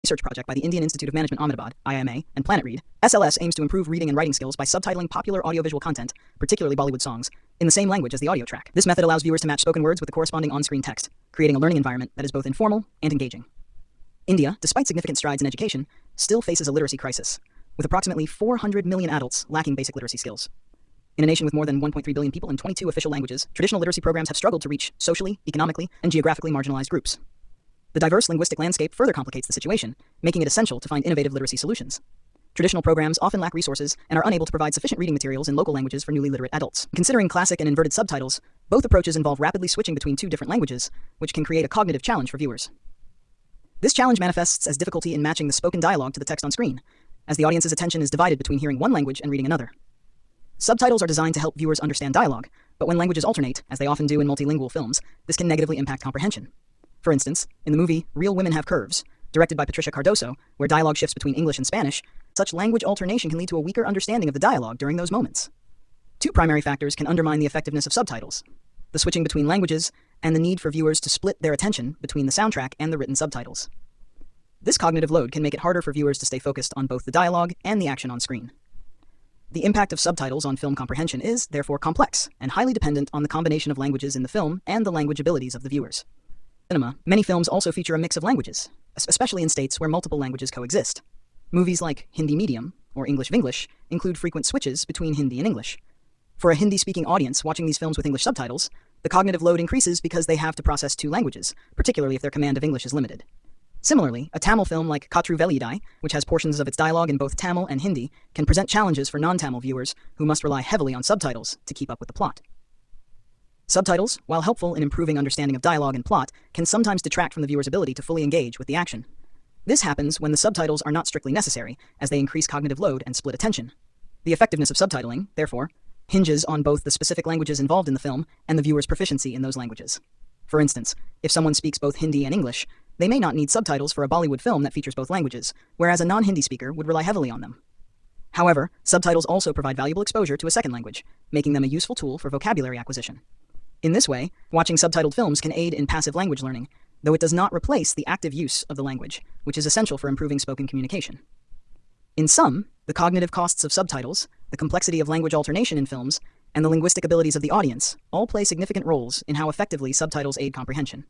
research project by the Indian Institute of Management Ahmedabad, IIMA, and PlanetRead, SLS aims to improve reading and writing skills by subtitling popular audiovisual content, particularly Bollywood songs, in the same language as the audio track. This method allows viewers to match spoken words with the corresponding on-screen text, creating a learning environment that is both informal and engaging. India, despite significant strides in education, still faces a literacy crisis, with approximately 400 million adults lacking basic literacy skills. In a nation with more than 1.3 billion people and 22 official languages, traditional literacy programs have struggled to reach socially, economically, and geographically marginalized groups. The diverse linguistic landscape further complicates the situation, making it essential to find innovative literacy solutions. Traditional programs often lack resources and are unable to provide sufficient reading materials in local languages for newly literate adults. Considering classic and inverted subtitles, both approaches involve rapidly switching between two different languages, which can create a cognitive challenge for viewers. This challenge manifests as difficulty in matching the spoken dialogue to the text on screen, as the audience's attention is divided between hearing one language and reading another. Subtitles are designed to help viewers understand dialogue, but when languages alternate, as they often do in multilingual films, this can negatively impact comprehension. For instance, in the movie Real Women Have Curves, directed by Patricia Cardoso, where dialogue shifts between English and Spanish, such language alternation can lead to a weaker understanding of the dialogue during those moments. Two primary factors can undermine the effectiveness of subtitles: the switching between languages and the need for viewers to split their attention between the soundtrack and the written subtitles. This cognitive load can make it harder for viewers to stay focused on both the dialogue and the action on screen. The impact of subtitles on film comprehension is, therefore, complex and highly dependent on the combination of languages in the film and the language abilities of the viewers. In cinema, many films also feature a mix of languages, especially in states where multiple languages coexist. Movies like Hindi Medium, or English-Vinglish, include frequent switches between Hindi and English. For a Hindi-speaking audience watching these films with English subtitles, the cognitive load increases because they have to process two languages, particularly if their command of English is limited. Similarly, a Tamil film like Kothari and Bandyopadhyay, which has portions of its dialogue in both Tamil and Hindi, can present challenges for non-Tamil viewers who must rely heavily on subtitles to keep up with the plot. Subtitles, while helpful in improving understanding of dialogue and plot, can sometimes detract from the viewer's ability to fully engage with the action. This happens when the subtitles are not strictly necessary, as they increase cognitive load and split attention. The effectiveness of subtitling, therefore, hinges on both the specific languages involved in the film and the viewer's proficiency in those languages. For instance, if someone speaks both Hindi and English, they may not need subtitles for a Bollywood film that features both languages, whereas a non-Hindi speaker would rely heavily on them. However, subtitles also provide valuable exposure to a second language, making them a useful tool for vocabulary acquisition. In this way, watching subtitled films can aid in passive language learning, though it does not replace the active use of the language, which is essential for improving spoken communication. In sum, the cognitive costs of subtitles, the complexity of language alternation in films, and the linguistic abilities of the audience all play significant roles in how effectively subtitles aid comprehension.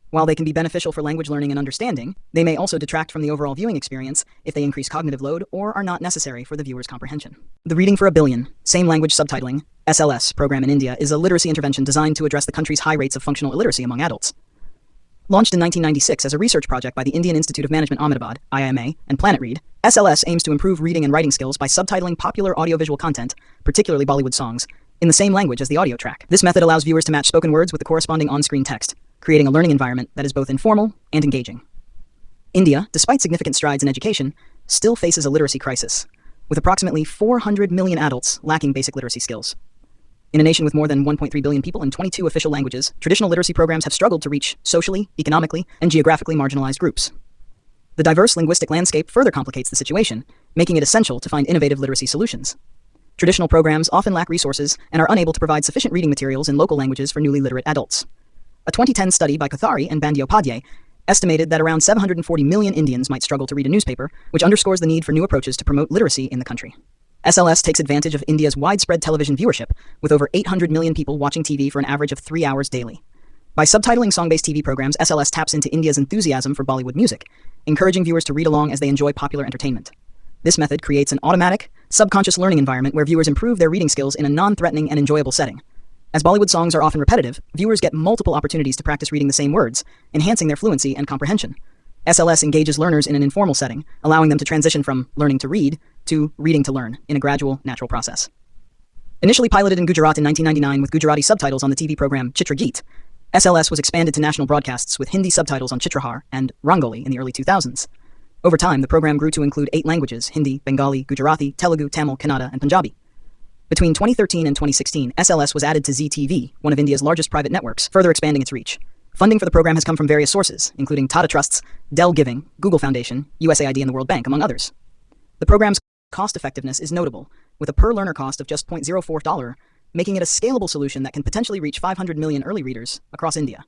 While they can be beneficial for language learning and understanding, they may also detract from the overall viewing experience if they increase cognitive load or are not necessary for the viewer's comprehension. The Reading for a Billion, Same Language Subtitling, SLS, program in India is a literacy intervention designed to address the country's high rates of functional illiteracy among adults. Launched in 1996 as a research project by the Indian Institute of Management Ahmedabad, IIMA, and PlanetRead, SLS aims to improve reading and writing skills by subtitling popular audiovisual content, particularly Bollywood songs, in the same language as the audio track. This method allows viewers to match spoken words with the corresponding on-screen text, creating a learning environment that is both informal and engaging. India, despite significant strides in education, still faces a literacy crisis, with approximately 400 million adults lacking basic literacy skills. In a nation with more than 1.3 billion people and 22 official languages, traditional literacy programs have struggled to reach socially, economically, and geographically marginalized groups. The diverse linguistic landscape further complicates the situation, making it essential to find innovative literacy solutions. Traditional programs often lack resources and are unable to provide sufficient reading materials in local languages for newly literate adults. A 2010 study by Kothari and Bandyopadhyay estimated that around 740 million Indians might struggle to read a newspaper, which underscores the need for new approaches to promote literacy in the country. SLS takes advantage of India's widespread television viewership, with over 800 million people watching TV for an average of 3 hours daily. By subtitling song-based TV programs, SLS taps into India's enthusiasm for Bollywood music, encouraging viewers to read along as they enjoy popular entertainment. This method creates an automatic, subconscious learning environment where viewers improve their reading skills in a non-threatening and enjoyable setting. As Bollywood songs are often repetitive, viewers get multiple opportunities to practice reading the same words, enhancing their fluency and comprehension. SLS engages learners in an informal setting, allowing them to transition from learning to read to reading to learn in a gradual, natural process. Initially piloted in Gujarat in 1999 with Gujarati subtitles on the TV program Chitrageet, SLS was expanded to national broadcasts with Hindi subtitles on Chitrahar and Rangoli in the early 2000s. Over time, the program grew to include 8 languages: Hindi, Bengali, Gujarati, Telugu, Tamil, Kannada, and Punjabi. Between 2013 and 2016, SLS was added to Zee TV, one of India's largest private networks, further expanding its reach. Funding for the program has come from various sources, including Tata Trusts, Dell Giving, Google Foundation, USAID, and the World Bank, among others. The program's cost-effectiveness is notable, with a per-learner cost of just $0.04, making it a scalable solution that can potentially reach 500 million early readers across India.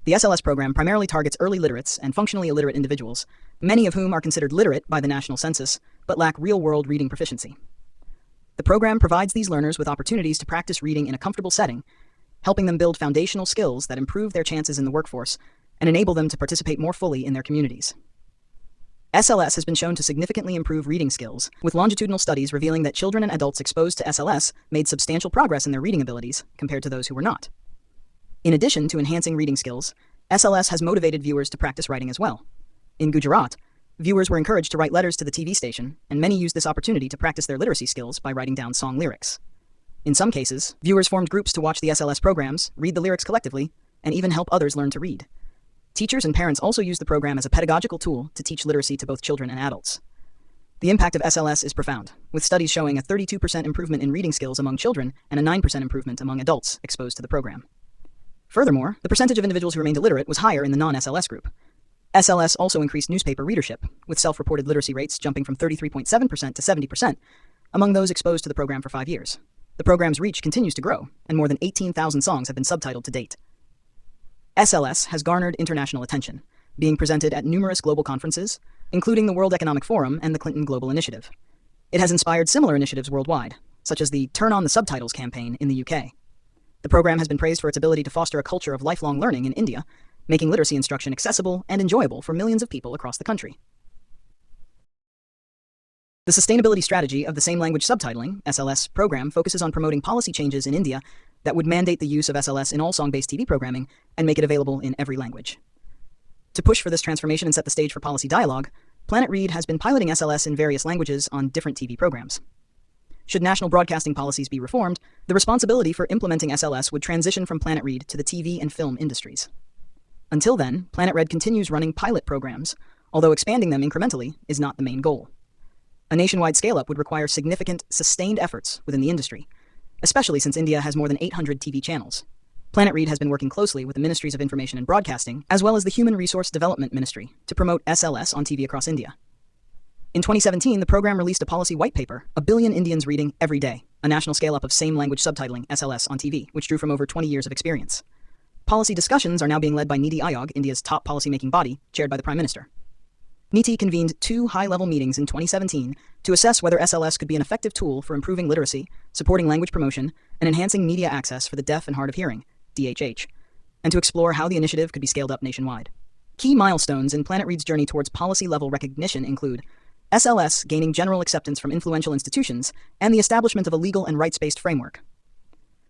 The SLS program primarily targets early literates and functionally illiterate individuals, many of whom are considered literate by the national census, but lack real-world reading proficiency. The program provides these learners with opportunities to practice reading in a comfortable setting, helping them build foundational skills that improve their chances in the workforce and enable them to participate more fully in their communities. SLS has been shown to significantly improve reading skills, with longitudinal studies revealing that children and adults exposed to SLS made substantial progress in their reading abilities compared to those who were not. In addition to enhancing reading skills, SLS has motivated viewers to practice writing as well. In Gujarat, viewers were encouraged to write letters to the TV station, and many used this opportunity to practice their literacy skills by writing down song lyrics. In some cases, viewers formed groups to watch the SLS programs, read the lyrics collectively, and even help others learn to read. Teachers and parents also use the program as a pedagogical tool to teach literacy to both children and adults. The impact of SLS is profound, with studies showing a 32% improvement in reading skills among children and a 9% improvement among adults exposed to the program. Furthermore, the percentage of individuals who remained illiterate was higher in the non-SLS group. SLS also increased newspaper readership, with self-reported literacy rates jumping from 33.7% to 70% among those exposed to the program for 5 years. The program's reach continues to grow, and more than 18,000 songs have been subtitled to date. SLS has garnered international attention, being presented at numerous global conferences, including the World Economic Forum and the Clinton Global Initiative. It has inspired similar initiatives worldwide, such as the Turn on the Subtitles campaign in the UK. The program has been praised for its ability to foster a culture of lifelong learning in India, making literacy instruction accessible and enjoyable for millions of people across the country. The sustainability strategy of the Same Language Subtitling (SLS) program focuses on promoting policy changes in India that would mandate the use of SLS in all song-based TV programming and make it available in every language. To push for this transformation and set the stage for policy dialogue, PlanetRead has been piloting SLS in various languages on different TV programs. Should national broadcasting policies be reformed, the responsibility for implementing SLS would transition from PlanetRead to the TV and film industries. Until then, PlanetRead continues running pilot programs, although expanding them incrementally is not the main goal. A nationwide scale-up would require significant, sustained efforts within the industry, especially since India has more than 800 TV channels. PlanetRead has been working closely with the Ministries of Information and Broadcasting, as well as the Human Resource Development Ministry, to promote SLS on TV across India. In 2017, the program released a policy white paper, A Billion Indians Reading Every Day, a national scale-up of same-language subtitling, SLS, on TV, which drew from over 20 years of experience. Policy discussions are now being led by Niti Aayog, India's top policymaking body, chaired by the Prime Minister. NITI convened 2 high-level meetings in 2017 to assess whether SLS could be an effective tool for improving literacy, supporting language promotion, and enhancing media access for the deaf and hard of hearing, DHH, and to explore how the initiative could be scaled up nationwide. Key milestones in PlanetRead's journey towards policy-level recognition include SLS gaining general acceptance from influential institutions and the establishment of a legal and rights-based framework.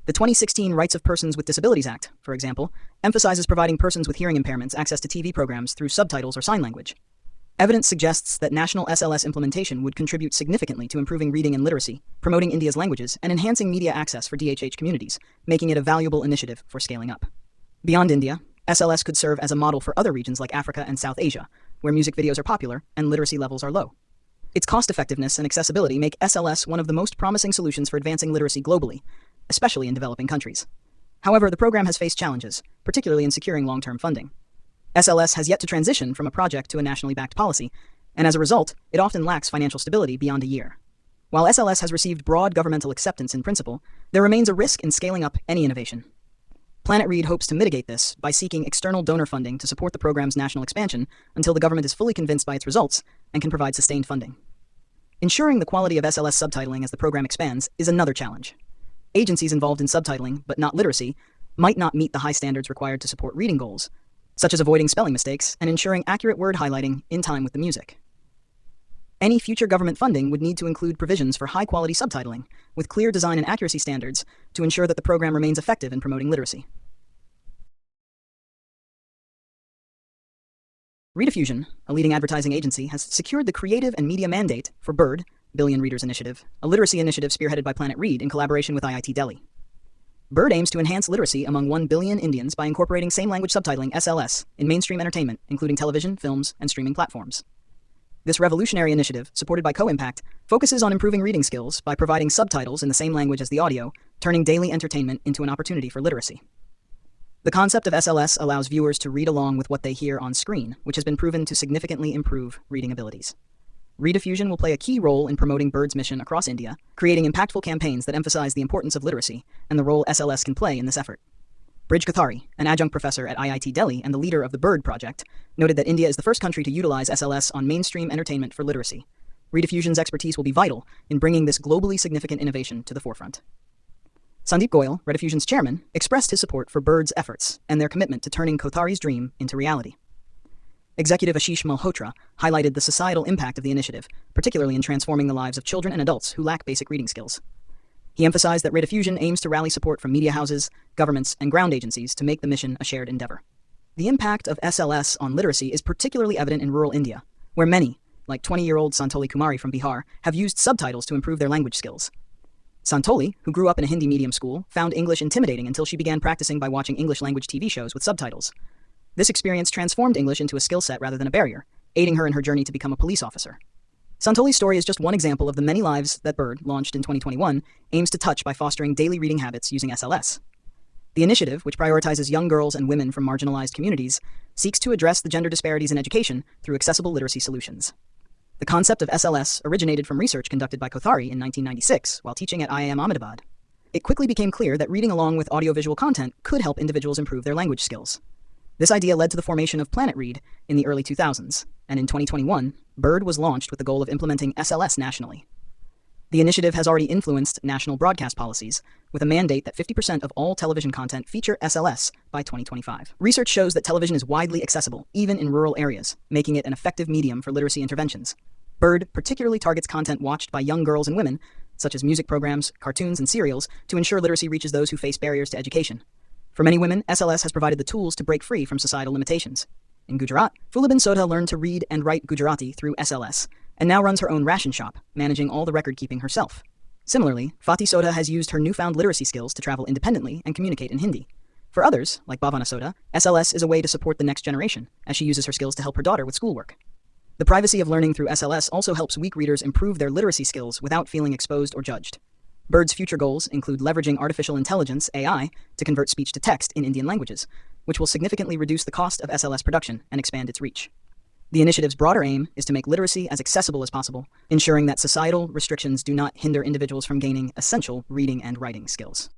The 2016 Rights of Persons with Disabilities Act, for example, emphasizes providing persons with hearing impairments access to TV programs through subtitles or sign language. Evidence suggests that national SLS implementation would contribute significantly to improving reading and literacy, promoting India's languages, and enhancing media access for DHH communities, making it a valuable initiative for scaling up. Beyond India, SLS could serve as a model for other regions like Africa and South Asia, where music videos are popular and literacy levels are low. Its cost-effectiveness and accessibility make SLS one of the most promising solutions for advancing literacy globally, especially in developing countries. However, the program has faced challenges, particularly in securing long-term funding. SLS has yet to transition from a project to a nationally backed policy, and as a result, it often lacks financial stability beyond a year. While SLS has received broad governmental acceptance in principle, there remains a risk in scaling up any innovation. PlanetRead hopes to mitigate this by seeking external donor funding to support the program's national expansion until the government is fully convinced by its results and can provide sustained funding. Ensuring the quality of SLS subtitling as the program expands is another challenge. Agencies involved in subtitling, but not literacy, might not meet the high standards required to support reading goals, such as avoiding spelling mistakes and ensuring accurate word highlighting in time with the music. Any future government funding would need to include provisions for high-quality subtitling, with clear design and accuracy standards to ensure that the program remains effective in promoting literacy. Rediffusion, a leading advertising agency, has secured the creative and media mandate for BIRD, Billion Readers Initiative, a literacy initiative spearheaded by PlanetRead in collaboration with IIT Delhi. BIRD aims to enhance literacy among 1 billion Indians by incorporating same-language subtitling (SLS) in mainstream entertainment, including television, films, and streaming platforms. This revolutionary initiative, supported by Co-Impact, focuses on improving reading skills by providing subtitles in the same language as the audio, turning daily entertainment into an opportunity for literacy. The concept of SLS allows viewers to read along with what they hear on screen, which has been proven to significantly improve reading abilities. Rediffusion will play a key role in promoting BIRD's mission across India, creating impactful campaigns that emphasize the importance of literacy and the role SLS can play in this effort. Brij Kothari, an adjunct professor at IIT Delhi and the leader of the BIRD project, noted that India is the first country to utilize SLS on mainstream entertainment for literacy. Rediffusion's expertise will be vital in bringing this globally significant innovation to the forefront. Sandeep Goyal, Rediffusion's chairman, expressed his support for BIRD's efforts and their commitment to turning Kothari's dream into reality. Executive Ashish Malhotra highlighted the societal impact of the initiative, particularly in transforming the lives of children and adults who lack basic reading skills. He emphasized that Rediffusion aims to rally support from media houses, governments, and ground agencies to make the mission a shared endeavor. The impact of SLS on literacy is particularly evident in rural India, where many, like 20-year-old Santoli Kumari from Bihar, have used subtitles to improve their language skills. Santoli, who grew up in a Hindi medium school, found English intimidating until she began practicing by watching English-language TV shows with subtitles. This experience transformed English into a skill set rather than a barrier, aiding her in her journey to become a police officer. Santoli's story is just one example of the many lives that BIRD, launched in 2021, aims to touch by fostering daily reading habits using SLS. The initiative, which prioritizes young girls and women from marginalized communities, seeks to address the gender disparities in education through accessible literacy solutions. The concept of SLS originated from research conducted by Kothari in 1996 while teaching at IIM Ahmedabad. It quickly became clear that reading along with audiovisual content could help individuals improve their language skills. This idea led to the formation of planetread in the early 2000s, and in 2021, BIRD was launched with the goal of implementing SLS nationally. The initiative has already influenced national broadcast policies, with a mandate that 50% of all television content feature SLS by 2025. Research shows that television is widely accessible, even in rural areas, making it an effective medium for literacy interventions. BIRD particularly targets content watched by young girls and women, such as music programs, cartoons, and serials, to ensure literacy reaches those who face barriers to education. For many women, SLS has provided the tools to break free from societal limitations. In Gujarat, Fulabin Sodha learned to read and write Gujarati through SLS, and now runs her own ration shop, managing all the record-keeping herself. Similarly, Fatih Sodha has used her newfound literacy skills to travel independently and communicate in Hindi. For others, like Bhavana Sodha, SLS is a way to support the next generation, as she uses her skills to help her daughter with schoolwork. The privacy of learning through SLS also helps weak readers improve their literacy skills without feeling exposed or judged. BIRD's future goals include leveraging artificial intelligence, AI, to convert speech to text in Indian languages, which will significantly reduce the cost of SLS production and expand its reach. The initiative's broader aim is to make literacy as accessible as possible, ensuring that societal restrictions do not hinder individuals from gaining essential reading and writing skills.